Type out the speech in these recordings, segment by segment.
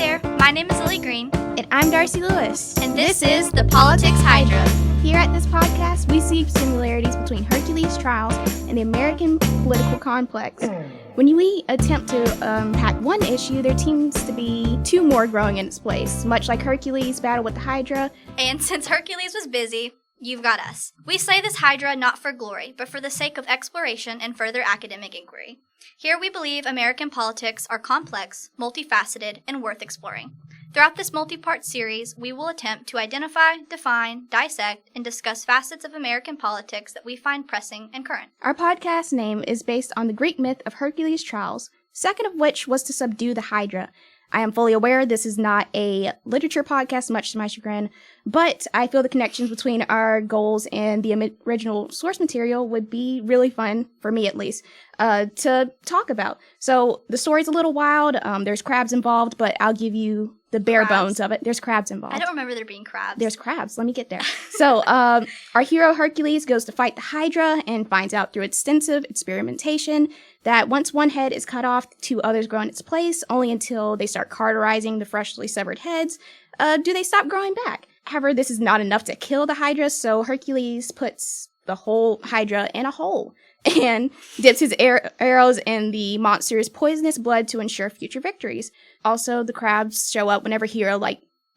there, my name is Lily Green. And I'm Darci Lewis. And this is the Politics Hydra. Here at this podcast, we see similarities between Hercules' trials and the American political complex. When we attempt to unpack one issue, there seems to be two more growing in its place, much like Hercules' battle with the Hydra. And since Hercules was busy, you've got us. We slay this Hydra not for glory, but for the sake of exploration and further academic inquiry. Here we believe American politics are complex, multifaceted, and worth exploring. Throughout this multi-part series, we will attempt to identify, define, dissect, and discuss facets of American politics that we find pressing and current. Our podcast name is based on the Greek myth of Hercules' trials, second of which was to subdue the Hydra. I am fully aware this is not a literature podcast, much to my chagrin, but I feel the connections between our goals and the original source material would be really fun, for me at least, to talk about. So the story's a little wild, there's crabs involved, but I'll give you the bare bones of it. There's crabs involved. I don't remember there being crabs. There's crabs. Let me get there. So, our hero Hercules goes to fight the Hydra and finds out through extensive experimentation that once one head is cut off, two others grow in its place, only until they start cauterizing the freshly severed heads, do they stop growing back. However, this is not enough to kill the Hydra, so Hercules puts the whole Hydra in a hole and dips his arrows in the monster's poisonous blood to ensure future victories. Also, the crabs show up whenever hero,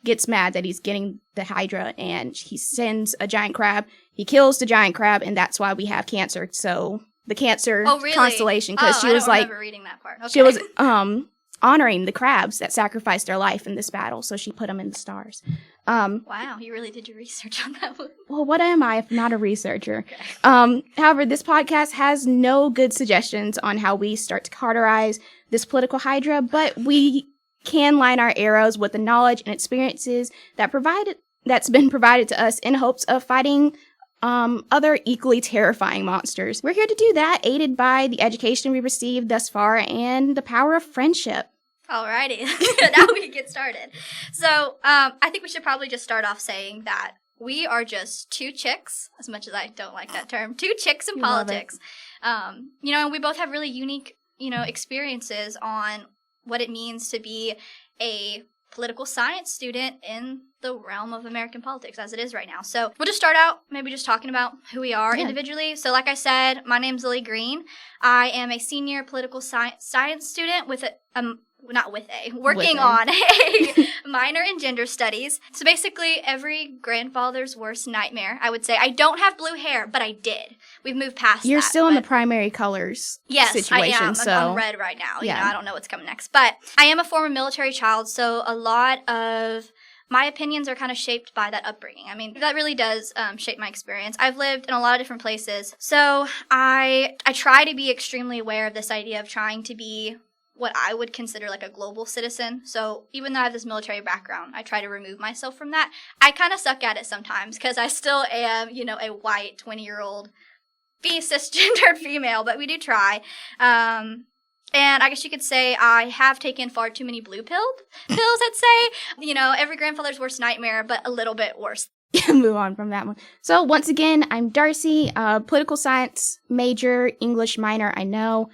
gets mad that he's getting the Hydra, and he sends a giant crab. He kills the giant crab, and that's why we have Cancer. So, the Cancer constellation, because she was I don't remember reading that part. Okay. She was honoring the crabs that sacrificed their life in this battle, so she put them in the stars. Wow, you really did your research on that one. Well, what am I if not a researcher? Okay. However, this podcast has no good suggestions on how we start to cauterize this political Hydra, but we can line our arrows with the knowledge and experiences that's been provided to us in hopes of fighting other equally terrifying monsters. We're here to do that, aided by the education we received thus far and the power of friendship. Alrighty, now we can get started. So, I think we should probably just start off saying that we are just two chicks, as much as I don't like that term, two chicks in politics. And we both have really unique, experiences on what it means to be a political science student in the realm of American politics as it is right now. So we'll just start out maybe just talking about who we are individually. So like I said, my name's Lily Green. I am a senior political science student working on a minor in gender studies. So basically every grandfather's worst nightmare, I would say. I don't have blue hair, but I did. We've moved past that. You're still in the primary colors situation. I am. So. I'm red right now. I don't know what's coming next. But I am a former military child, so a lot of my opinions are kind of shaped by that upbringing. I mean, that really does shape my experience. I've lived in a lot of different places. So I try to be extremely aware of this idea of trying to be what I would consider like a global citizen. So even though I have this military background, I try to remove myself from that. I kind of suck at it sometimes because I still am, a white 20-year-old cisgendered female, but we do try. And I guess you could say I have taken far too many blue pills, I'd say. Every grandfather's worst nightmare, but a little bit worse. Move on from that one. So once again, I'm Darci, political science major, English minor, I know.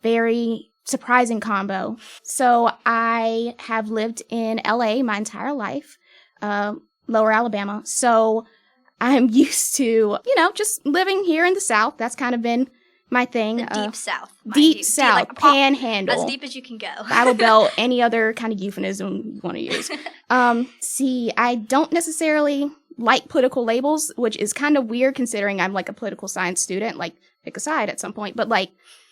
Very surprising combo. So I have lived in LA my entire life, Lower Alabama. So I'm used to, just living here in the South. That's kind of been my thing. The deep South. Deep South, like panhandle. As deep as you can go. Battle belt, any other kind of euphemism you want to use. I don't necessarily like political labels, which is kind of weird considering I'm like a political science student, like pick a side at some point. But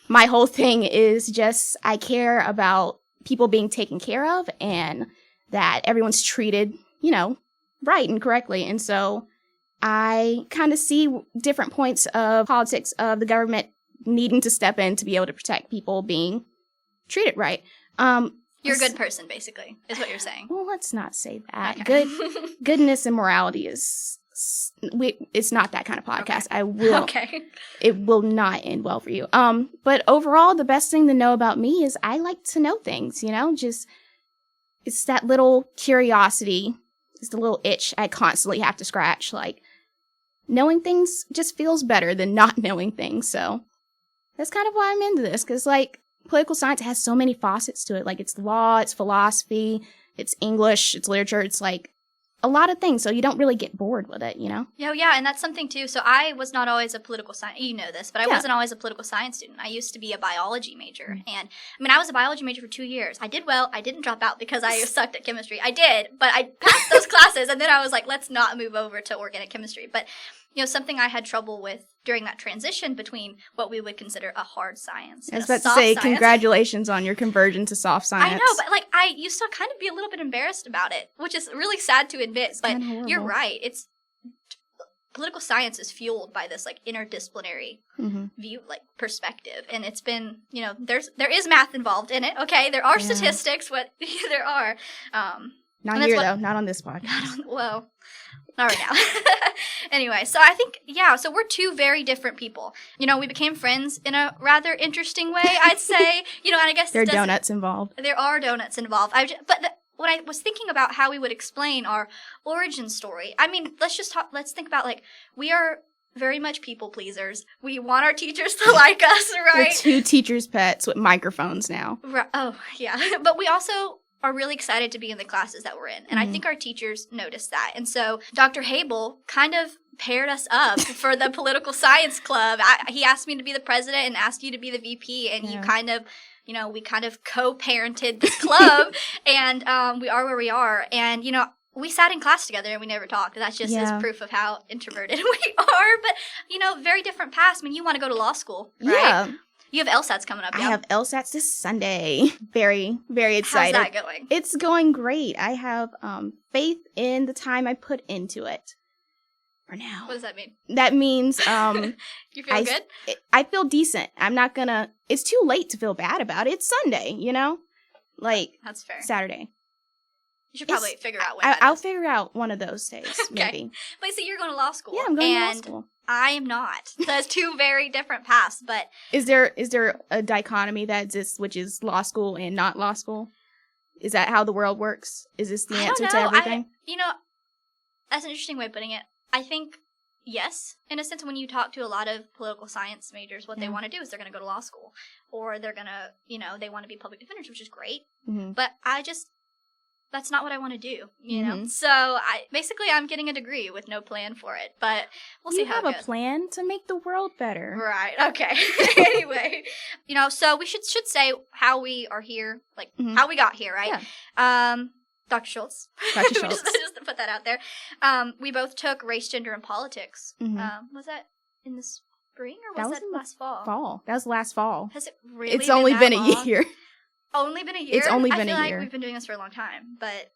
my whole thing is just I care about people being taken care of and that everyone's treated, right and correctly. And so I kind of see different points of politics of the government needing to step in to be able to protect people being treated right. You're a good person, basically, is what you're saying. Well, let's not say that. Okay. Goodness and morality it's not that kind of podcast. Okay. It will not end well for you. But overall, the best thing to know about me is I like to know things, just it's that little curiosity. It's the little itch I constantly have to scratch. Knowing things just feels better than not knowing things. So that's kind of why I'm into this. Because, political science has so many facets to it. It's law, it's philosophy, it's English, it's literature, it's like a lot of things. So you don't really get bored with it, you know? Yeah, and that's something too. So I was not always a political science, you know this, but I wasn't always a political science student. I used to be a biology major. And I mean, I was a biology major for 2 years. I did well. I didn't drop out because I sucked at chemistry. I did, but I passed those classes. And then I was like, let's not move over to organic chemistry. But, you know, something I had trouble with during that transition between what we would consider a hard science and I was about a to soft say, science. Congratulations on your conversion to soft science. I know, but like I used to kind of be a little bit embarrassed about it, which is really sad to admit. But you're right. It's political science is fueled by this like interdisciplinary view, like perspective, and it's been, you know, there is math involved in it. Okay, there are statistics, what there are. Not here though, not on this podcast. Well, not right now. Anyway, so I think, so we're two very different people. You know, we became friends in a rather interesting way, I'd say. You know, and I guess there are donuts involved. There are donuts involved. When I was thinking about how we would explain our origin story, I mean, let's think about, like, we are very much people pleasers. We want our teachers to like us, right? We're two teachers' pets with microphones now. Right. Oh, yeah. But we also are really excited to be in the classes that we're in. And I think our teachers noticed that. And so Dr. Habel kind of paired us up for the political science club. He asked me to be the president and asked you to be the VP. And you kind of, you know, we kind of co-parented this club. And we are where we are. And, you know, we sat in class together and we never talked. That's just is proof of how introverted we are. But, you know, very different paths. I mean, you want to go to law school, right? Yeah. You have LSATs coming up, I have LSATs this Sunday. Very, very excited. How's that going? It's going great. I have faith in the time I put into it. For now. What does that mean? That means you feel good? I feel decent. I'm not gonna. It's too late to feel bad about it. It's Sunday, you know, like that's fair. Saturday. You should probably figure out when I'll figure out one of those days, maybe. But see, you're going to law school. Yeah, I'm going to law school. I am not. That's two very different paths, but... Is there a dichotomy that exists, which is law school and not law school? Is that how the world works? Is this the answer to everything? You know, that's an interesting way of putting it. I think, yes, in a sense, when you talk to a lot of political science majors, what they want to do is they're going to go to law school. Or they're going to, you know, they want to be public defenders, which is great. But that's not what I want to do, you know? So I'm getting a degree with no plan for it, but we'll see how it goes. You have a plan to make the world better. Right, okay. Anyway, you know, so we should say how we are here, like how we got here, right? Yeah. Dr. Schultz. Dr. Schultz. just to put that out there. We both took race, gender, and politics. Was that in the spring or was that last fall? That was last fall. Has it really It's only been a year. Only been a year? It's only been a year. I feel like we've been doing this for a long time, but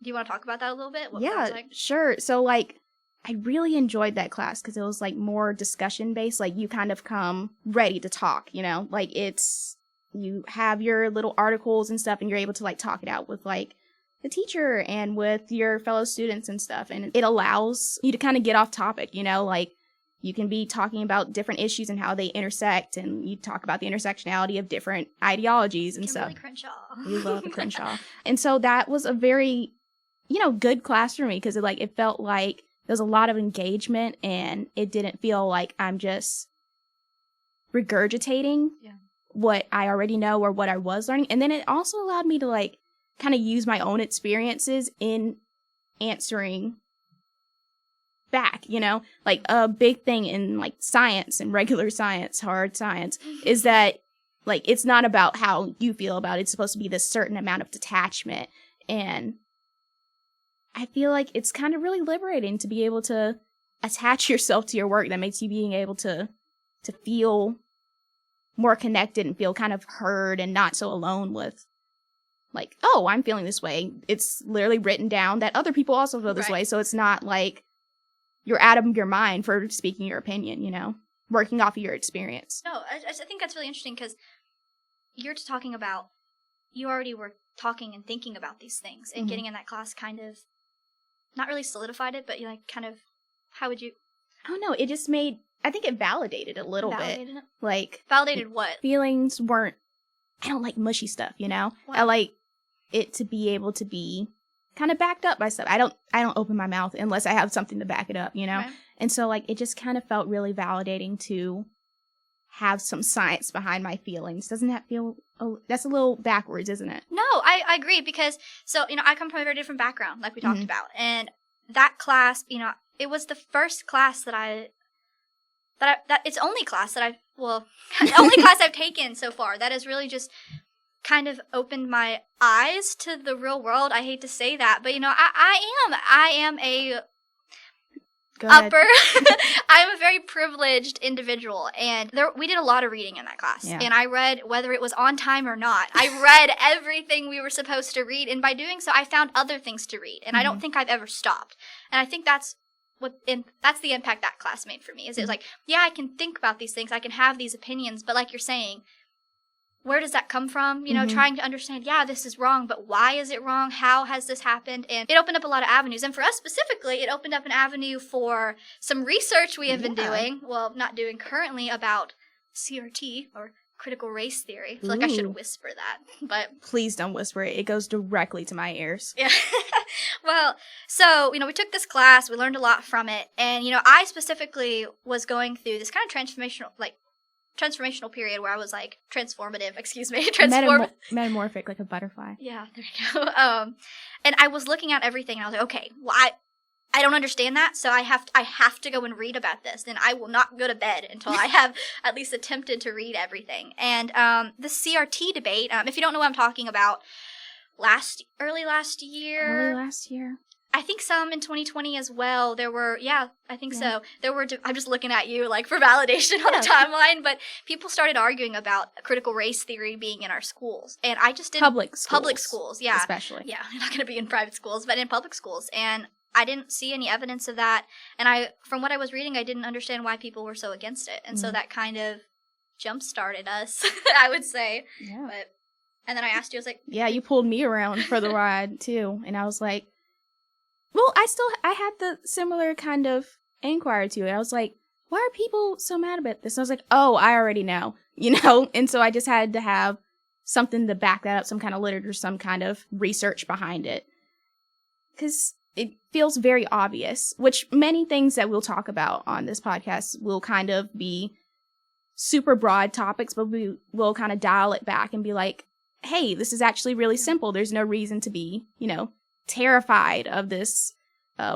do you want to talk about that a little bit? What that was like? Sure. So, like, I really enjoyed that class because it was, like, more discussion-based. Like, you kind of come ready to talk, you know? Like, you have your little articles and stuff, and you're able to, like, talk it out with, like, the teacher and with your fellow students and stuff. And it allows you to kind of get off topic, you know? Like, you can be talking about different issues and how they intersect, and you talk about the intersectionality of different ideologies and stuff. Really Crenshaw. We love the Crenshaw. And so that was a very, you know, good class for me because it felt like there was a lot of engagement, and it didn't feel like I'm just regurgitating what I already know or what I was learning. And then it also allowed me to, like, kind of use my own experiences in answering back, you know? Like, a big thing in, like, science and regular science, hard science, is that, like, it's not about how you feel about it. It's supposed to be this certain amount of detachment. And I feel like it's kind of really liberating to be able to attach yourself to your work. That makes you being able to feel more connected and feel kind of heard and not so alone with, like, oh, I'm feeling this way. It's literally written down that other people also feel this way. So it's not like you're out of your mind for speaking your opinion, you know, working off of your experience. No, I think that's really interesting because you're just talking about, you already were talking and thinking about these things, and getting in that class kind of, not really solidified it, but, you know, kind of, how would you? I don't know, it just I think it validated a little bit. It? Like. Validated what? Feelings weren't, I don't like mushy stuff, you know? Wow. I like it to be able to be kind of backed up by stuff. I don't open my mouth unless I have something to back it up, you know? Right. And so, like, it just kind of felt really validating to have some science behind my feelings. Doesn't that feel, that's a little backwards, isn't it? No, I agree because, so, I come from a very different background, like we talked about. And that class, it was the first class it's only class that only class I've taken so far that has really just kind of opened my eyes to the real world. I hate to say that, but I am a upper. I'm a very privileged individual, and we did a lot of reading in that class. Yeah. And I read, whether it was on time or not, I read everything we were supposed to read, and by doing so, I found other things to read, and I don't think I've ever stopped. And I think that's the impact that class made for me. Is it was like, yeah, I can think about these things, I can have these opinions, but like you're saying, where does that come from? Trying to understand, yeah, this is wrong, but why is it wrong? How has this happened? And it opened up a lot of avenues. And for us specifically, it opened up an avenue for some research we have been doing, well, not doing currently, about CRT, or critical race theory. I feel like I should whisper that, but... Please don't whisper it. It goes directly to my ears. Yeah. Well, so, we took this class, we learned a lot from it, and, I specifically was going through this kind of transformational period where I was like metamorphic, like a butterfly. Yeah, there you go. And I was looking at everything, and I was like, okay, well, I don't understand that, so I have to go and read about this, and I will not go to bed until I have at least attempted to read everything. And the CRT debate, if you don't know what I'm talking about, early last year. I think some in 2020 as well. There were, I think so. There were, I'm just looking at you like for validation on the timeline, but people started arguing about critical race theory being in our schools. And I just didn't. Public schools, yeah. Especially. Yeah, you're not going to be in private schools, but in public schools. And I didn't see any evidence of that. And from what I was reading, I didn't understand why people were so against it. And so that kind of jump-started us, I would say. Yeah. And then I asked you, I was like. Yeah, you pulled me around for the ride, too. And I was like, well, I had the similar kind of inquiry to it. I was like, why are people so mad about this? And I was like, oh, I already know, And so I just had to have something to back that up, some kind of literature, some kind of research behind it. Because it feels very obvious, which many things that we'll talk about on this podcast will kind of be super broad topics, but we will kind of dial it back and be like, hey, this is actually really simple. There's no reason to be, terrified of this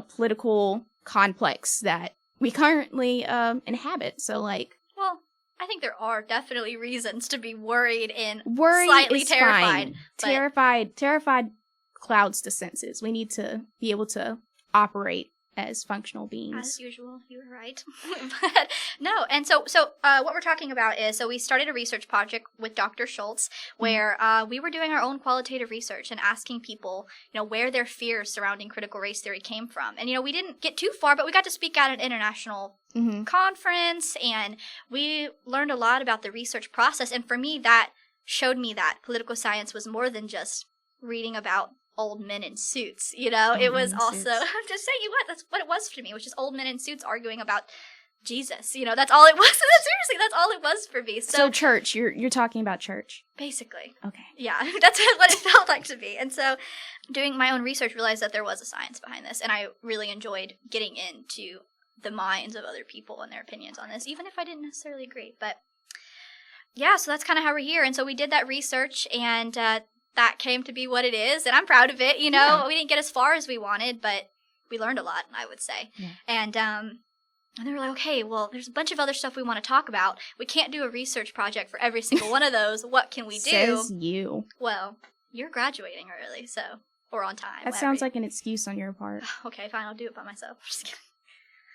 political complex that we currently inhabit. So, well, I think there are definitely reasons to be worried and slightly terrified. Terrified clouds the senses. We need to be able to operate as functional beings. As usual, you were right. But no, and so what we're talking about is, so we started a research project with Dr. Schultz where we were doing our own qualitative research and asking people, where their fears surrounding critical race theory came from. And, we didn't get too far, but we got to speak at an international conference, and we learned a lot about the research process. And for me, that showed me that political science was more than just reading about old men in suits, it was also, I'm just saying, that's what it was to me, which is old men in suits arguing about Jesus, that's all it was. Seriously, that's all it was for me. So church, you're talking about church? Basically. Okay. Yeah, that's what it felt like to me. And so doing my own research, realized that there was a science behind this, and I really enjoyed getting into the minds of other people and their opinions on this, even if I didn't necessarily agree. But yeah, so that's kind of how we're here. And so we did that research, and that came to be what it is, and I'm proud of it. Yeah. We didn't get as far as we wanted, but we learned a lot, I would say. Yeah. And they were like, okay, well, there's a bunch of other stuff we want to talk about. We can't do a research project for every single one of those. What can we do? Says you. Well, you're graduating early, or on time. That sounds like an excuse on your part. Okay, fine, I'll do it by myself. Just kidding.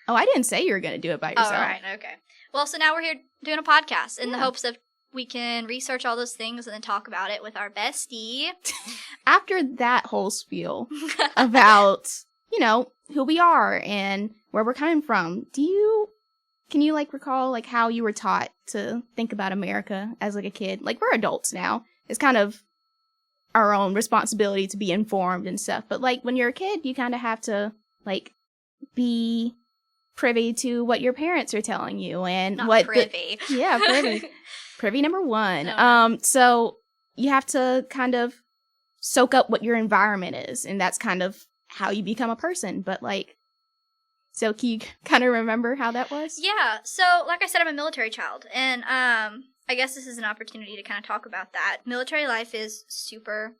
Oh, I didn't say you were going to do it by yourself. Oh, right, okay. Well, so now we're here doing a podcast in the hopes of we can research all those things and then talk about it with our bestie. After that whole spiel about, who we are and where we're coming from, can you recall how you were taught to think about America as a kid? We're adults now. It's kind of our own responsibility to be informed and stuff. But when you're a kid, you kind of have to be privy to what your parents are telling you and Not privy. Privy. Privy number one. Oh. So you have to kind of soak up what your environment is, and that's kind of how you become a person. But So can you kind of remember how that was? Yeah. So, like I said, I'm a military child. And I guess this is an opportunity to kind of talk about that. Military life is super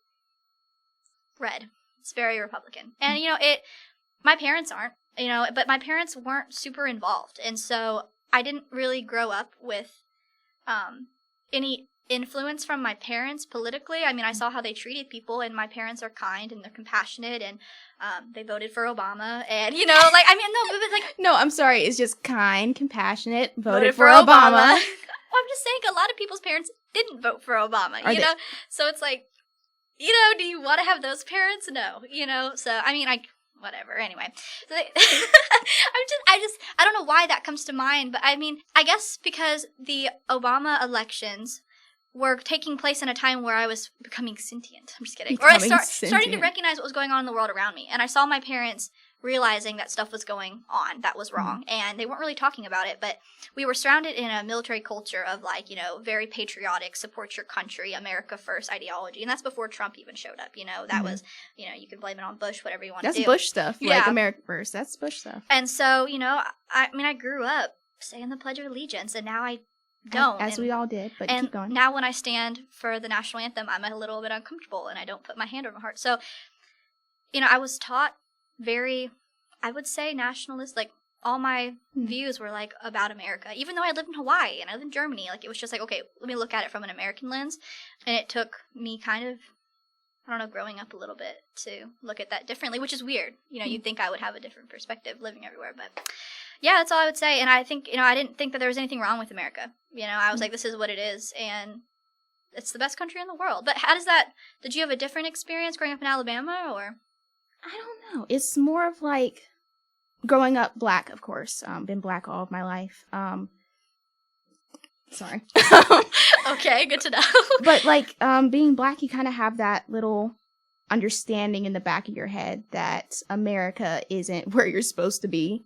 red. It's very Republican. And, my parents aren't, but my parents weren't super involved. And so I didn't really grow up with any influence from my parents politically. I mean, I saw how they treated people, and my parents are kind and they're compassionate, and they voted for Obama, and no, I'm sorry, it's just kind, compassionate, voted for Obama. Well, I'm just saying a lot of people's parents didn't vote for Obama, you know? So it's like, do you want to have those parents? No, so I mean, whatever. Anyway, so I don't know why that comes to mind, but I mean, I guess because the Obama elections were taking place in a time where I was becoming sentient. I'm just kidding. Starting to recognize what was going on in the world around me. And I saw my parents realizing that stuff was going on that was wrong. And they weren't really talking about it, but we were surrounded in a military culture of very patriotic, support your country, America first ideology. And that's before Trump even showed up, that was, you can blame it on Bush, whatever you want to do. That's Bush stuff, like America first. That's Bush stuff. And so, I grew up saying the Pledge of Allegiance, and now I don't. As we all did, but keep going. Now when I stand for the national anthem, I'm a little bit uncomfortable, and I don't put my hand over my heart. So, I was taught very, I would say, nationalist. Like, all my views were, like, about America. Even though I lived in Hawaii and I lived in Germany, like, it was just like, okay, let me look at it from an American lens. And it took me kind of, growing up a little bit to look at that differently, which is weird. You'd think I would have a different perspective living everywhere, but yeah, that's all I would say. And I think, I didn't think that there was anything wrong with America. I was like, this is what it is, and it's the best country in the world. But did you have a different experience growing up in Alabama, or? I don't know. It's more of like growing up black, of course. Been black all of my life. Sorry. Okay, good to know. But like, being black, you kind of have that little understanding in the back of your head that America isn't where you're supposed to be,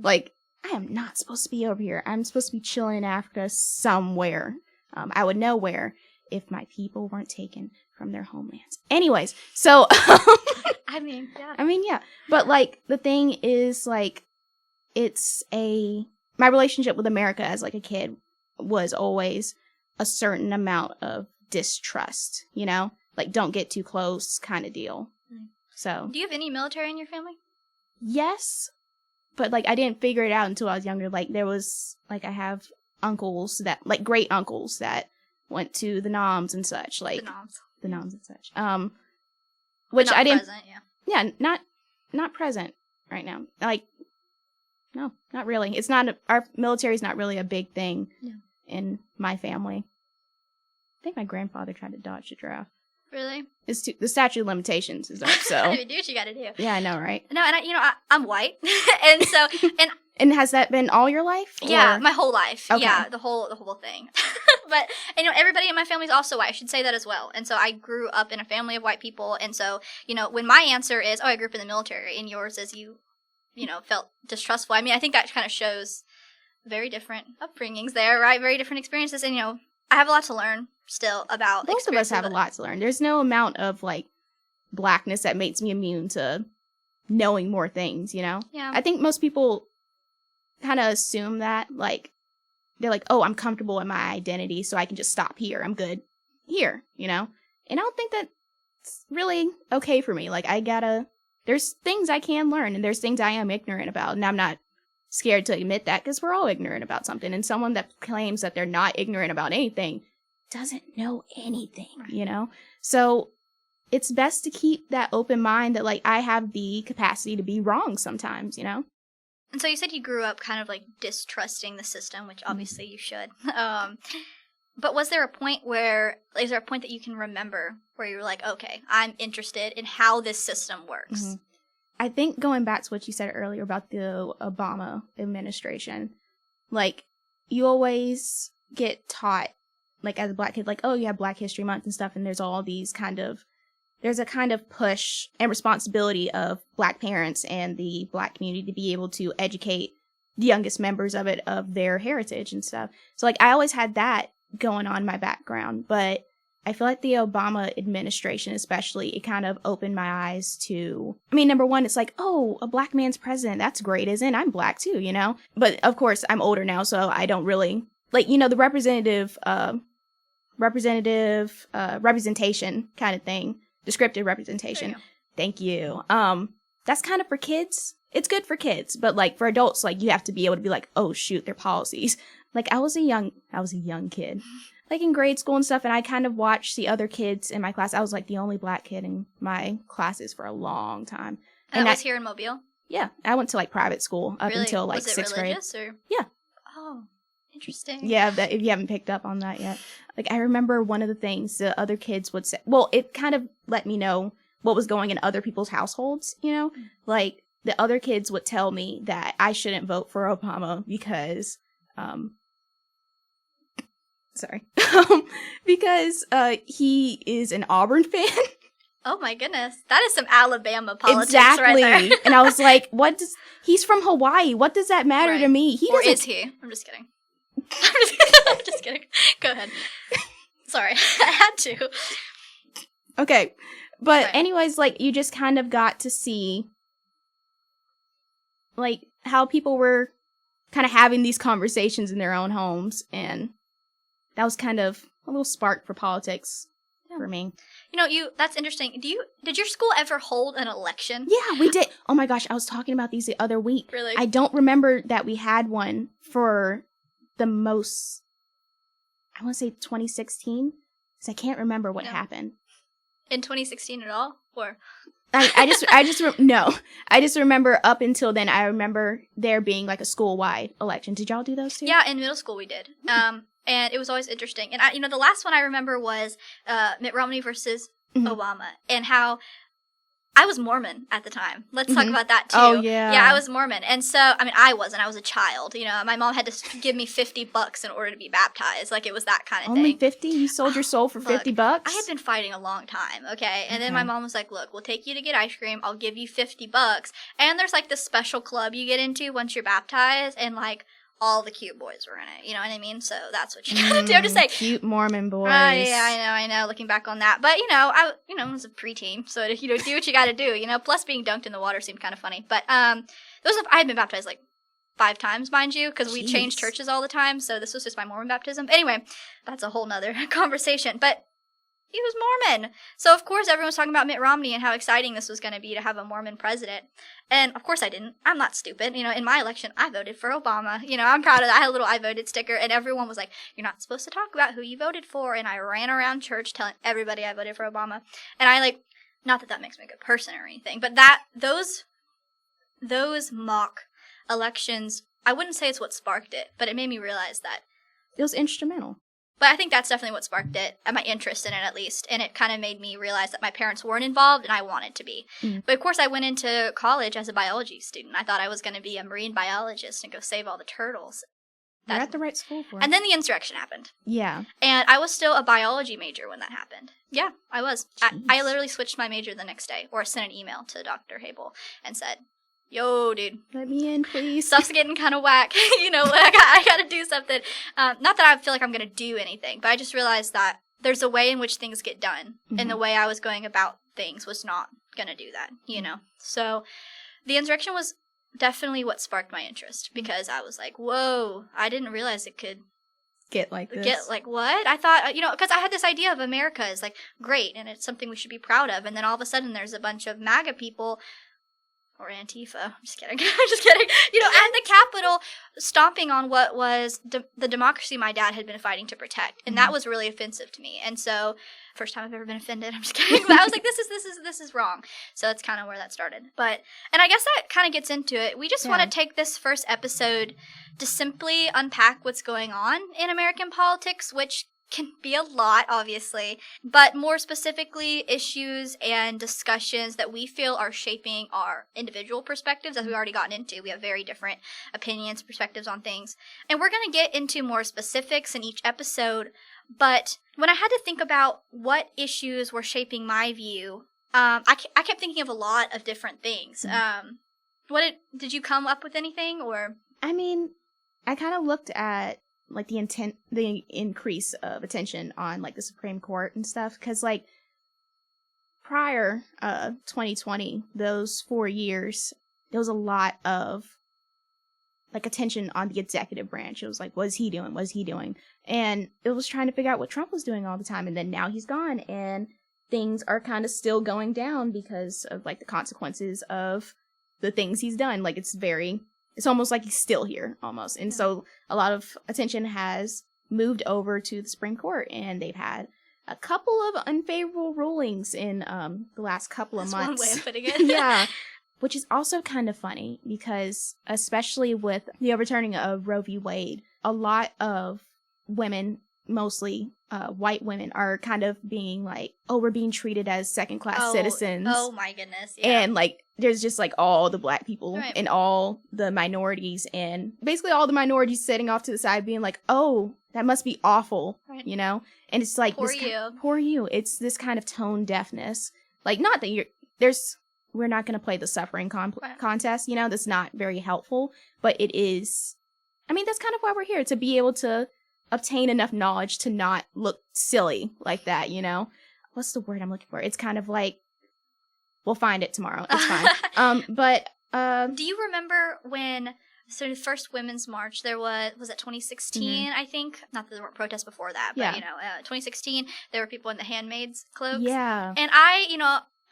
Like, I am not supposed to be over here. I'm supposed to be chilling in Africa somewhere. I would know where if my people weren't taken from their homelands. Anyways, so yeah. But like, the thing is, like, my relationship with America as like a kid was always a certain amount of distrust, like, don't get too close kind of deal. So, do you have any military in your family? Yes, but like, I didn't figure it out until I was younger. Like, there was, like, I have uncles that, like, great uncles that went to the noms and such, like the noms and such. Which I didn't. Present, yeah. Yeah, not present right now. Like, no, not really. It's not. Our military is not really a big thing in my family. I think my grandfather tried to dodge the draft. Really? The statute of limitations is up, so. Do what you gotta do. Yeah, I know, right? No, and I'm white, and so and has that been all your life? Yeah, my whole life. Okay. Yeah, the whole thing. But everybody in my family is also white. I should say that as well. And so I grew up in a family of white people, and so when my answer is, I grew up in the military, and yours is you felt distrustful. I mean, I think that kind of shows very different upbringings there, right? Very different experiences, and I have a lot to learn still about. Most of us have a lot to learn. There's no amount of like blackness that makes me immune to knowing more things, Yeah. I think most people kind of assume that, like, they're like, oh, I'm comfortable in my identity, so I can just stop here. I'm good here, And I don't think that's really okay for me. Like, there's things I can learn, and there's things I am ignorant about, and I'm not scared to admit that, because we're all ignorant about something, and someone that claims that they're not ignorant about anything doesn't know anything, So it's best to keep that open mind that, like, I have the capacity to be wrong sometimes, And so you said you grew up kind of like distrusting the system, which obviously you should. But is there a point that you can remember where you were like, okay, I'm interested in how this system works? Mm-hmm. I think going back to what you said earlier about the Obama administration, like, you always get taught, like, as a black kid, like, oh, you have Black History Month and stuff, and there's all these there's a kind of push and responsibility of black parents and the black community to be able to educate the youngest members of it, of their heritage and stuff. So, like, I always had that going on in my background, but I feel like the Obama administration, especially, it kind of opened my eyes to, I mean, number one, it's like, oh, a black man's president. That's great, isn't it? I'm black too, you know? But of course, I'm older now, so I don't really, like, you know, the representation kind of thing. Descriptive representation. Thank you. That's kind of for kids. It's good for kids, but like for adults, like you have to be able to be like, oh shoot, their policies. Like I was a young kid. Like in grade school and stuff, and I kind of watched the other kids in my class. I was like the only black kid in my classes for a long time. And that was here in Mobile? Yeah. I went to like private school up until like sixth grade. Was it religious or? Yeah. Oh, interesting. Yeah, if you haven't picked up on that yet. Like I remember one of the things the other kids would say, well, it kind of let me know what was going in other people's households, you know? Like the other kids would tell me that I shouldn't vote for Obama because, because he is an Auburn fan. Oh my goodness. That is some Alabama politics right there. And I was like, he's from Hawaii. What does that matter to me? Or is he? I'm just kidding. I'm just kidding. Go ahead. Sorry. I had to. Okay. But anyways, like, you just kind of got to see, like, how people were kind of having these conversations in their own homes. And that was kind of a little spark for politics for me. You know, that's interesting. Did your school ever hold an election? Yeah, we did. Oh my gosh, I was talking about these the other week. Really? I don't remember that we had one for the most, I want to say 2016, because I can't remember what happened. In 2016 at all? Or I just remember up until then, I remember there being like a school-wide election. Did y'all do those too? Yeah, in middle school we did. And it was always interesting. And the last one I remember was Mitt Romney versus Obama, and how I was Mormon at the time. Let's talk about that too. Oh yeah. Yeah, I was Mormon. And so, I mean, I wasn't. I was a child. You know, my mom had to give me $50 in order to be baptized. Like, it was that kind of thing. Only 50? You sold your soul for $50? I had been fighting a long time, okay? And then my mom was like, look, we'll take you to get ice cream. I'll give you $50. And there's, like, this special club you get into once you're baptized. And, like, all the cute boys were in it. You know what I mean? So that's what you gotta do. I'm just saying. Cute Mormon boys. Yeah, I know. Looking back on that. But, I was a preteen. So, do what you gotta do, Plus being dunked in the water seemed kind of funny. But, I had been baptized, like, 5 times, mind you, because we changed churches all the time. So this was just my Mormon baptism. But anyway, that's a whole nother conversation. But he was Mormon. So, of course, everyone was talking about Mitt Romney and how exciting this was going to be to have a Mormon president. And, of course, I didn't. I'm not stupid. In my election, I voted for Obama. I'm proud of that. I had a little I voted sticker, and everyone was like, you're not supposed to talk about who you voted for. And I ran around church telling everybody I voted for Obama. And I, not that makes me a good person or anything, but those mock elections, I wouldn't say it's what sparked it, but it made me realize that it was instrumental. But I think that's definitely what sparked it, my interest in it at least, and it kind of made me realize that my parents weren't involved and I wanted to be. But of course I went into college as a biology student. I thought I was going to be a marine biologist and go save all the turtles. You're at the right school for it. And then the insurrection happened. Yeah. And I was still a biology major when that happened. Yeah, I was. I literally switched my major the next day, or sent an email to Dr. Habel and said, yo, dude. Let me in, please. Stuff's getting kind of whack. I got to do something. Not that I feel like I'm going to do anything, but I just realized that there's a way in which things get done. And the way I was going about things was not going to do that, So the insurrection was definitely what sparked my interest, because I was like, whoa, I didn't realize it could get like this. Get like what? I thought, because I had this idea of America is like great and it's something we should be proud of. And then all of a sudden there's a bunch of MAGA people, or Antifa, I'm just kidding, I'm just kidding, at the Capitol stomping on what was the democracy my dad had been fighting to protect. And that was really offensive to me. And so, first time I've ever been offended, I'm just kidding, but I was like, this is wrong. So that's kind of where that started. And I guess that kind of gets into it. We just want to take this first episode to simply unpack what's going on in American politics, which can be a lot, obviously, but more specifically, issues and discussions that we feel are shaping our individual perspectives, as we've already gotten into. We have very different opinions, perspectives on things, and we're going to get into more specifics in each episode, but when I had to think about what issues were shaping my view, I kept thinking of a lot of different things. Did you come up with anything, or? I mean, I kind of looked at like the increase of attention on like the Supreme Court and stuff, because like prior 2020, those 4 years, there was a lot of like attention on the executive branch. It was like, what is he doing? What is he doing? And it was trying to figure out what Trump was doing all the time. And then now he's gone, and things are kind of still going down because of like the consequences of the things he's done. Like it's almost like he's still here almost. And so a lot of attention has moved over to the Supreme Court, and they've had a couple of unfavorable rulings in the last couple of months. That's one way of putting it. Yeah. Which is also kind of funny because, especially with the overturning of Roe v. Wade, a lot of women, mostly white women, are kind of being like, oh, we're being treated as second-class citizens. Oh my goodness, yeah. And like, there's just like all the black people right. and all the minorities, and basically all the minorities sitting off to the side being like, oh, that must be awful, right. you know? And it's like, poor you. Poor you. It's this kind of tone deafness. Like, not that we're not going to play the suffering contest, you know, that's not very helpful, but it is, I mean, that's kind of why we're here, to be able to obtain enough knowledge to not look silly like that, you know? What's the word I'm looking for? It's kind of like, we'll find it tomorrow. It's fine. Do you remember when, so the first Women's March, there was it 2016, I think? Not that there weren't protests before that, but, 2016, there were people in the Handmaid's cloaks. Yeah. And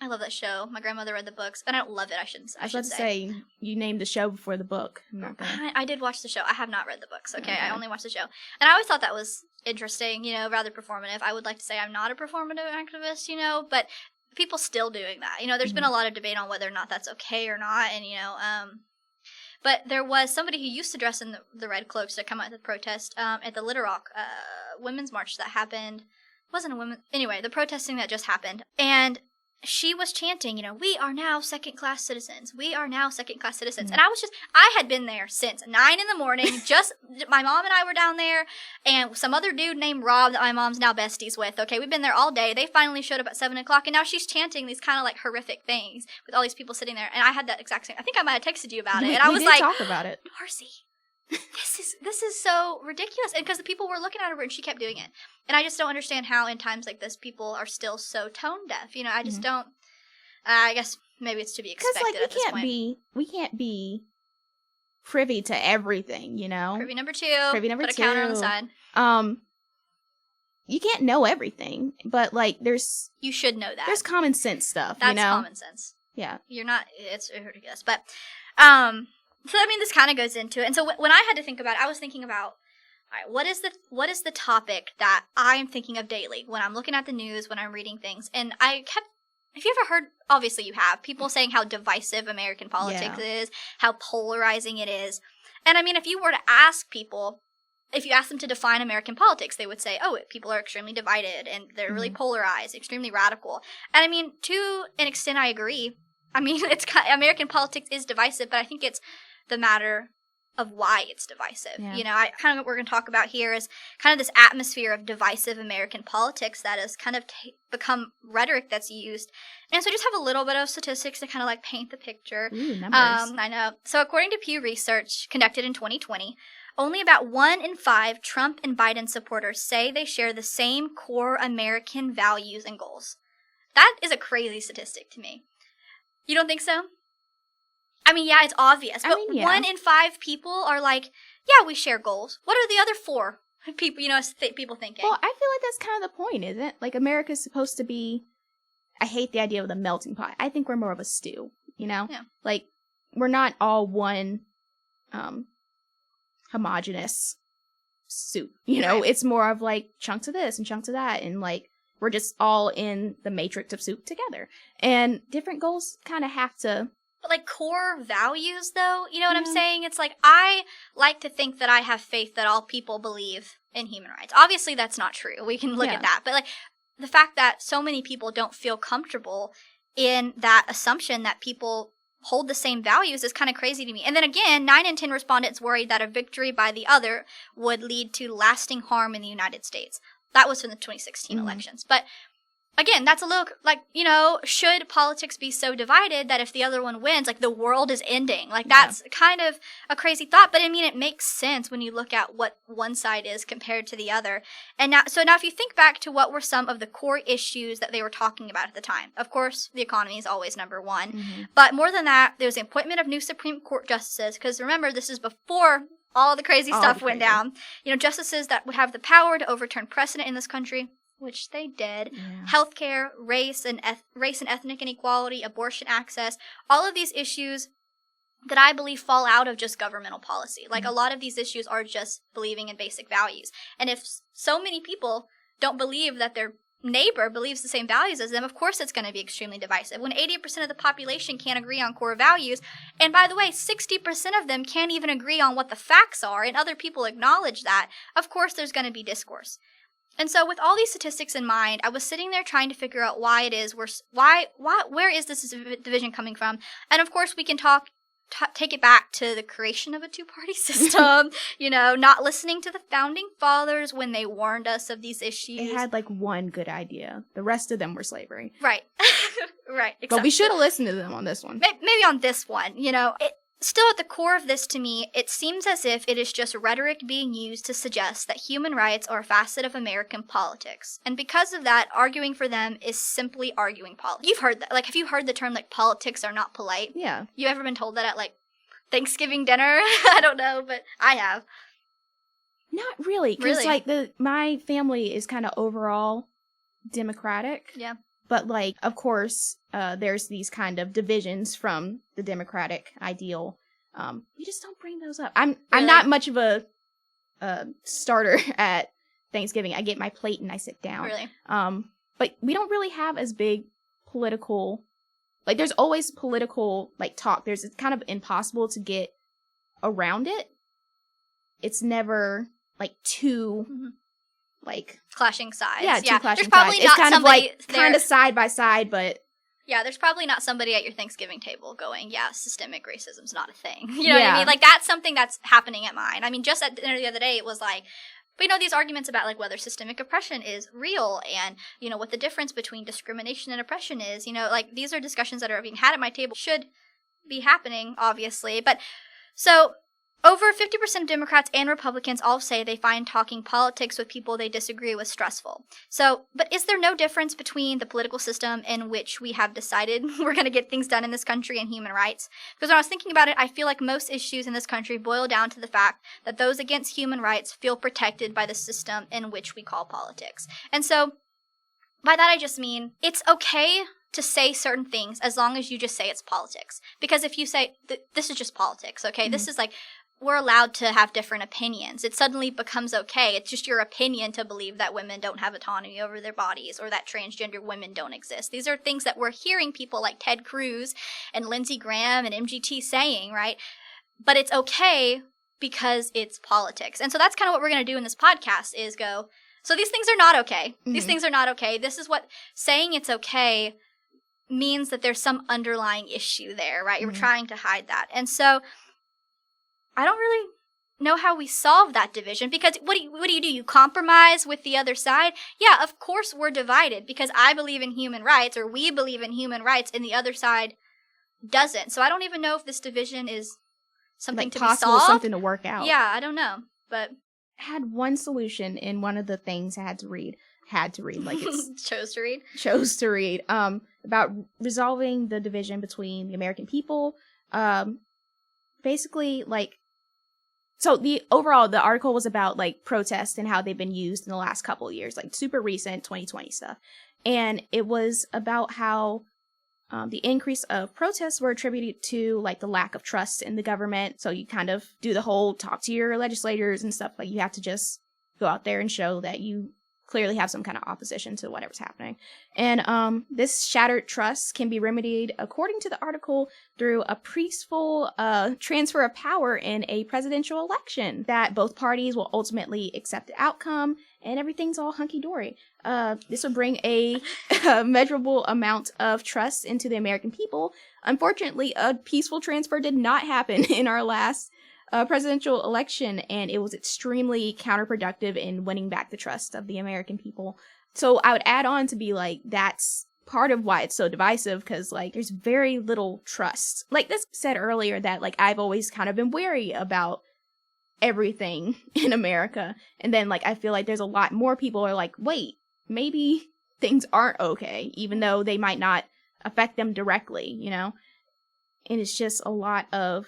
I love that show. My grandmother read the books, and I don't love it. I was about to say you named the show before the book. I did watch the show. I have not read the books. Okay, I only watched the show, and I always thought that was interesting. You know, rather performative. I would like to say I'm not a performative activist, you know, but people still doing that. You know, there's been a lot of debate on whether or not that's okay or not, and you know, but there was somebody who used to dress in the red cloaks to come out to the protest at the Little Rock Women's March that happened. It wasn't a women. Anyway, the protesting that just happened, and she was chanting, you know, we are now second-class citizens. We are now second-class citizens. And I had been there since 9 in the morning. Just, my mom and I were down there, and some other dude named Rob that my mom's now besties with. Okay, we've been there all day. They finally showed up at 7 o'clock, and now she's chanting these kind of like horrific things with all these people sitting there. And I had that exact same, I think I might have texted you about it. And I was like, talk about it. Darci, this is so ridiculous. And because the people were looking at her and she kept doing it. And I just don't understand how in times like this people are still so tone deaf. You know, I just don't. I guess maybe it's to be expected at this point. We can't be privy to everything, you know? Privy number two. Put a counter on the side. You can't know everything, but like you should know that. There's common sense stuff, That's you know? common sense. Yeah. You're not, it's ridiculous. But, so I mean, this kind of goes into it. And so when I had to think about it, I was thinking about, all right, what is the topic that I'm thinking of daily when I'm looking at the news, when I'm reading things? And have you ever heard, obviously you have, people saying how divisive American politics is, how polarizing it is. And I mean, if you were to ask people, if you ask them to define American politics, they would say, oh, people are extremely divided and they're really polarized, extremely radical. And I mean, to an extent, I agree. I mean, American politics is divisive, but I think it's the matter of why it's divisive. Yeah. You know, kind of what we're going to talk about here is kind of this atmosphere of divisive American politics that has kind of become rhetoric that's used. And so just have a little bit of statistics to kind of like paint the picture. Ooh, numbers. I know. So according to Pew Research conducted in 2020, only about 1 in 5 Trump and Biden supporters say they share the same core American values and goals. That is a crazy statistic to me. You don't think so? I mean, yeah, it's obvious, but 1 in 5 people are like, yeah, we share goals. What are the other 4 people, people thinking? Well, I feel like that's kind of the point, isn't it? Like, America's supposed to be, I hate the idea of the melting pot. I think we're more of a stew, you know? Yeah. Like, we're not all one homogenous soup, you know? Right. It's more of, like, chunks of this and chunks of that, and, like, we're just all in the matrix of soup together. And different goals kind of have to... But, like, core values, though, you know what I'm saying? It's like, I like to think that I have faith that all people believe in human rights. Obviously, that's not true. We can look at that. But, like, the fact that so many people don't feel comfortable in that assumption that people hold the same values is kind of crazy to me. And then again, 9 in 10 respondents worried that a victory by the other would lead to lasting harm in the United States. That was from the 2016 elections. But again, that's a little, like, should politics be so divided that if the other one wins, like, the world is ending? Like, that's kind of a crazy thought, but I mean, it makes sense when you look at what one side is compared to the other. And now if you think back to what were some of the core issues that they were talking about at the time, of course, the economy is always number one, but more than that, there was the appointment of new Supreme Court justices, because remember, this is before all the crazy stuff went down. Justices that would have the power to overturn precedent in this country, which they did. Yeah. Healthcare, race and ethnic inequality, abortion access, all of these issues that I believe fall out of just governmental policy. Like, a lot of these issues are just believing in basic values. And if so many people don't believe that their neighbor believes the same values as them, of course it's going to be extremely divisive. When 80% of the population can't agree on core values, and by the way, 60% of them can't even agree on what the facts are, and other people acknowledge that, of course there's going to be discourse. And so with all these statistics in mind, I was sitting there trying to figure out why it is, where is this division coming from? And of course we can take it back to the creation of a two-party system, not listening to the founding fathers when they warned us of these issues. It had like one good idea. The rest of them were slavery. Right. Right. Exactly. But we should have listened to them on this one. Maybe on this one, Still, at the core of this, to me, it seems as if it is just rhetoric being used to suggest that human rights are a facet of American politics. And because of that, arguing for them is simply arguing politics. You've heard that. Like, have you heard the term, like, politics are not polite? Yeah. You ever been told that at, like, Thanksgiving dinner? I don't know, but I have. Not really. Because, like, my family is kind of overall Democratic. Yeah. But, like, of course, there's these kind of divisions from the Democratic ideal. We just don't bring those up. I'm not much of a starter at Thanksgiving. I get my plate and I sit down. Really? But we don't really have as big political... Like, there's always political, like, talk. It's kind of impossible to get around it. It's never, like, too... like clashing sides. Yeah, two clashing there's probably sides. Not it's kind of somebody like kind of side by side, but yeah, there's probably not somebody at your Thanksgiving table going, yeah, systemic racism's not a thing. You know what I mean? Like, that's something that's happening at mine. I mean, just at dinner the other day, it was like, but these arguments about like whether systemic oppression is real and, what the difference between discrimination and oppression is, like these are discussions that are being had at my table, should be happening, obviously. But so over 50% of Democrats and Republicans all say they find talking politics with people they disagree with stressful. So, but is there no difference between the political system in which we have decided we're going to get things done in this country and human rights? Because when I was thinking about it, I feel like most issues in this country boil down to the fact that those against human rights feel protected by the system in which we call politics. And so, by that I just mean, it's okay to say certain things as long as you just say it's politics. Because if you say, this is just politics, okay? This is like... we're allowed to have different opinions. It suddenly becomes okay. It's just your opinion to believe that women don't have autonomy over their bodies or that transgender women don't exist. These are things that we're hearing people like Ted Cruz and Lindsey Graham and MGT saying, right? But it's okay because it's politics. And so that's kind of what we're going to do in this podcast is go, so these things are not okay. These things are not okay. This is what saying it's okay means that there's some underlying issue there, right? You're trying to hide that. And so I don't really know how we solve that division because what do? You compromise with the other side? Yeah, of course we're divided because I believe in human rights or we believe in human rights and the other side doesn't. So I don't even know if this division is something like to be solved. Something to work out. Yeah, I don't know. But I had one solution in one of the things I had to read, like it's chose to read about resolving the division between the American people. Basically, like, so the article was about, like, protests and how they've been used in the last couple of years, like, super recent 2020 stuff. And it was about how the increase of protests were attributed to, like, the lack of trust in the government. So you kind of do the whole talk to your legislators and stuff. Like, you have to just go out there and show that you clearly have some kind of opposition to whatever's happening. And this shattered trust can be remedied, according to the article, through a peaceful transfer of power in a presidential election, that both parties will ultimately accept the outcome, and everything's all hunky-dory. This would bring a measurable amount of trust into the American people. Unfortunately, a peaceful transfer did not happen in our last presidential election, and it was extremely counterproductive in winning back the trust of the American people. So I would add on to be like, that's part of why it's so divisive, because like there's very little trust. Like this said earlier that like I've always kind of been wary about everything in America, and then like I feel like there's a lot more people are like, wait, maybe things aren't okay, even though they might not affect them directly, you know? And it's just a lot of,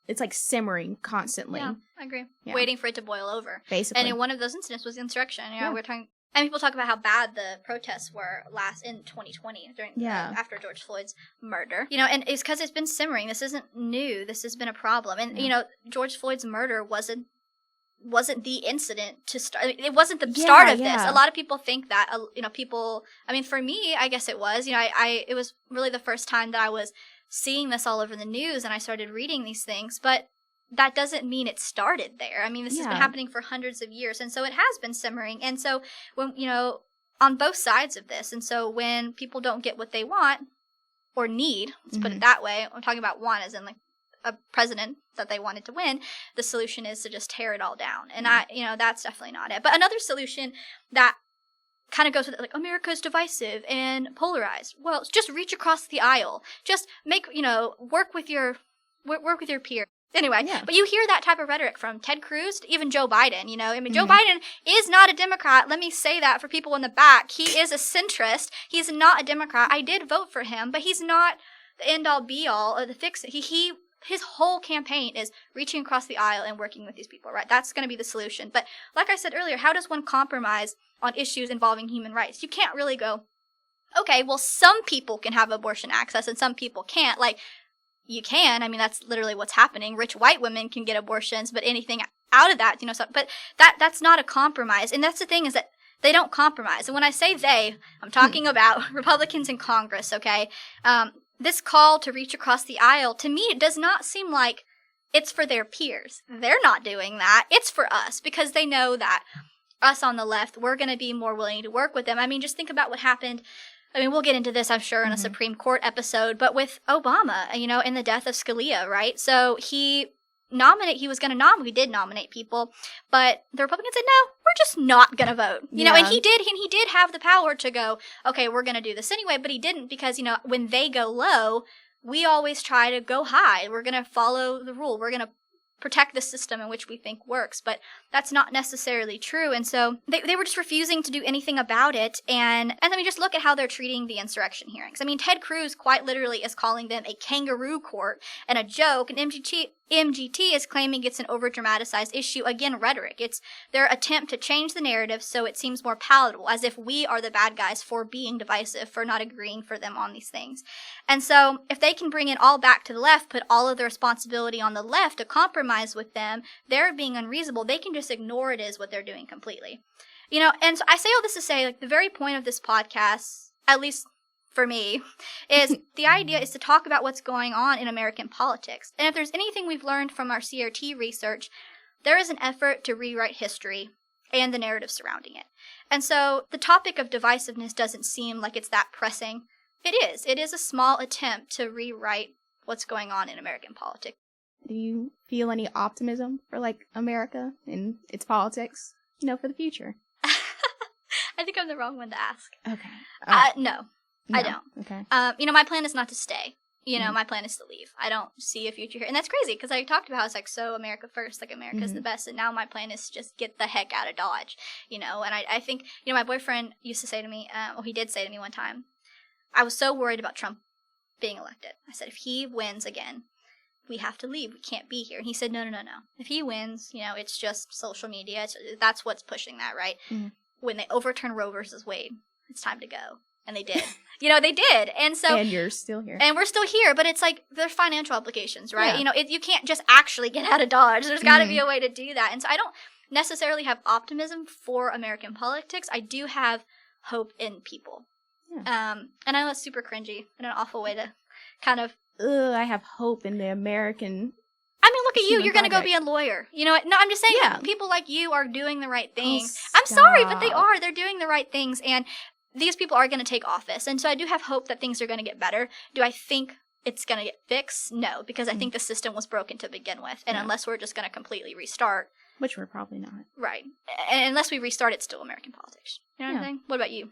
it's like simmering constantly. Yeah, I agree. Yeah. Waiting for it to boil over. Basically. And in one of those incidents was insurrection. You know, Yeah. we're talking, and people talk about how bad the protests were in 2020 during after George Floyd's murder. You know, and it's because it's been simmering. This isn't new. This has been a problem. And you know, George Floyd's murder wasn't the incident to start. It wasn't the start of this. A lot of people think that. You know, people. I mean, for me, I guess it was. You know, it was really the first time that I was seeing this all over the news, and I started reading these things, but that doesn't mean it started there. I mean, this has been happening for hundreds of years, and so it has been simmering. And so when, you know, on both sides of this, and so when people don't get what they want or need, let's put it that way, I'm talking about want as in like a president that they wanted to win, the solution is to just tear it all down. And you know, that's definitely not it. But another solution that kind of goes with it, like, America's divisive and polarized. Well, just reach across the aisle. Just make, you know, work with your peers. Anyway, but you hear that type of rhetoric from Ted Cruz to even Joe Biden, you know. I mean, Joe Biden is not a Democrat. Let me say that for people in the back. He is a centrist. He's not a Democrat. I did vote for him, but he's not the end-all, be-all or the fix-it. His whole campaign is reaching across the aisle and working with these people, right? That's going to be the solution. But like I said earlier, how does one compromise on issues involving human rights? You can't really go, okay, well, some people can have abortion access and some people can't. Like, you can. I mean, that's literally what's happening. Rich white women can get abortions, but anything out of that, you know, but that's not a compromise. And that's the thing, is that they don't compromise. And when I say they, I'm talking about Republicans in Congress, okay? This call to reach across the aisle, to me, it does not seem like it's for their peers. They're not doing that. It's for us, because they know that us on the left, we're going to be more willing to work with them. I mean, just think about what happened. I mean, we'll get into this, I'm sure, in a Supreme Court episode, but with Obama, you know, in the death of Scalia, right? So he did nominate people, but the Republicans said, no, we're just not going to vote. You know, and he did have the power to go, okay, we're going to do this anyway, but he didn't, because, you know, when they go low, we always try to go high. We're going to follow the rule. We're going to protect the system in which we think works, but that's not necessarily true. And so they were just refusing to do anything about it. And I mean, just look at how they're treating the insurrection hearings. I mean, Ted Cruz quite literally is calling them a kangaroo court and a joke, and MGT is claiming it's an over-dramatized issue. Again, rhetoric. It's their attempt to change the narrative so it seems more palatable, as if we are the bad guys for being divisive, for not agreeing for them on these things. And so if they can bring it all back to the left, put all of the responsibility on the left to compromise with them, they're being unreasonable. They can just ignore it as what they're doing completely. You know, and so I say all this to say, like, the very point of this podcast, at least for me, is the idea is to talk about what's going on in American politics. And if there's anything we've learned from our CRT research, there is an effort to rewrite history and the narrative surrounding it. And so the topic of divisiveness doesn't seem like it's that pressing. It is. It is a small attempt to rewrite what's going on in American politics. Do you feel any optimism for, like, America and its politics, you know, for the future? I think I'm the wrong one to ask. Okay. No, I don't. Okay. You know, my plan is not to stay. You know, my plan is to leave. I don't see a future here. And that's crazy, because I talked about how it's like, so America first, like America's the best. And now my plan is to just get the heck out of Dodge, you know. And I think, you know, my boyfriend used to say to me, he did say to me one time, I was so worried about Trump being elected. I said, if he wins again, we have to leave. We can't be here. And he said, no. If he wins, you know, it's just social media. That's what's pushing that, right? When they overturn Roe versus Wade, it's time to go. And they did. You know, they did. And so... And you're still here. And we're still here, but it's like, there's financial obligations, right? Yeah. You know, you can't just actually get out of Dodge. There's got to be a way to do that. And so I don't necessarily have optimism for American politics. I do have hope in people. Yeah. And I know it's super cringy and an awful way to kind of... I have hope in the American... I mean, look at you. You're going to go be a lawyer. You know what? No, I'm just saying that people like you are doing the right things. I'm sorry, but they are. They're doing the right things. And these people are going to take office. And so I do have hope that things are going to get better. Do I think it's going to get fixed? No, because I think the system was broken to begin with. And unless we're just going to completely restart, Which we're probably not. Right. And unless we restart, it's still American politics. You know what I'm saying? What about you?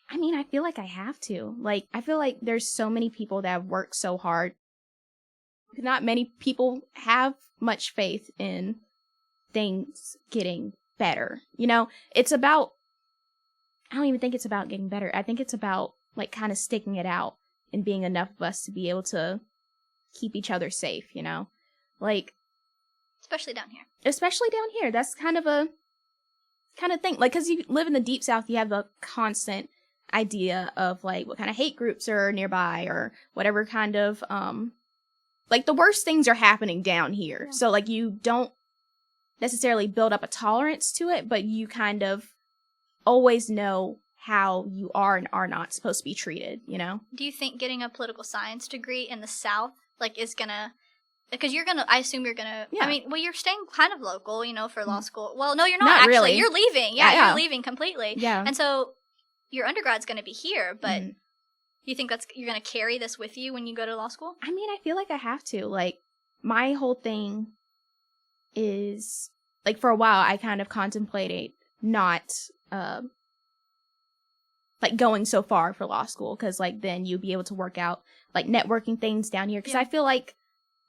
I mean, I feel like I have to. Like, I feel like there's so many people that have worked so hard. Not many people have much faith in things getting better. You know, it's about, I don't even think it's about getting better. I think it's about, like, kind of sticking it out and being enough of us to be able to keep each other safe, you know? Like, especially down here. That's kind of a thing. Like, because you live in the Deep South, you have the constant idea of, like, what kind of hate groups are nearby or whatever kind of, like, the worst things are happening down here. Yeah. So, like, you don't necessarily build up a tolerance to it, but you kind of always know how you are and are not supposed to be treated, you know? Do you think getting a political science degree in the South, like, is gonna, because I assume you're gonna, I mean, well, you're staying kind of local, you know, for law school. Well, no, you're not actually. Really. You're leaving. Yeah, you're leaving completely. Yeah. And so your undergrad's gonna be here, but do you think you're gonna carry this with you when you go to law school? I mean, I feel like I have to. Like, my whole thing is, like, for a while, I kind of contemplated not, like, going so far for law school, because, like, then you'd be able to work out, like, networking things down here, because I feel like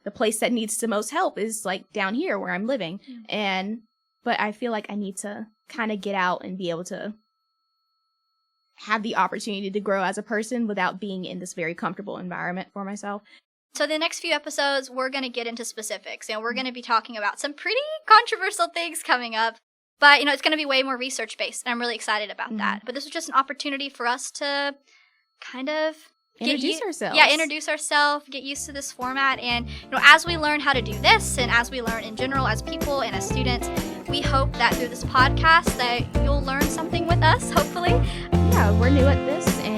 the place that needs the most help is, like, down here where I'm living, but I feel like I need to kind of get out and be able to have the opportunity to grow as a person without being in this very comfortable environment for myself. So the next few episodes, we're going to get into specifics, and we're going to be talking about some pretty controversial things coming up. But, you know, it's going to be way more research-based, and I'm really excited about that. But this was just an opportunity for us to kind of introduce ourselves. Yeah, introduce ourselves, get used to this format. And, you know, as we learn how to do this, and as we learn in general as people and as students, we hope that through this podcast that you'll learn something with us, hopefully. Yeah, we're new at this, and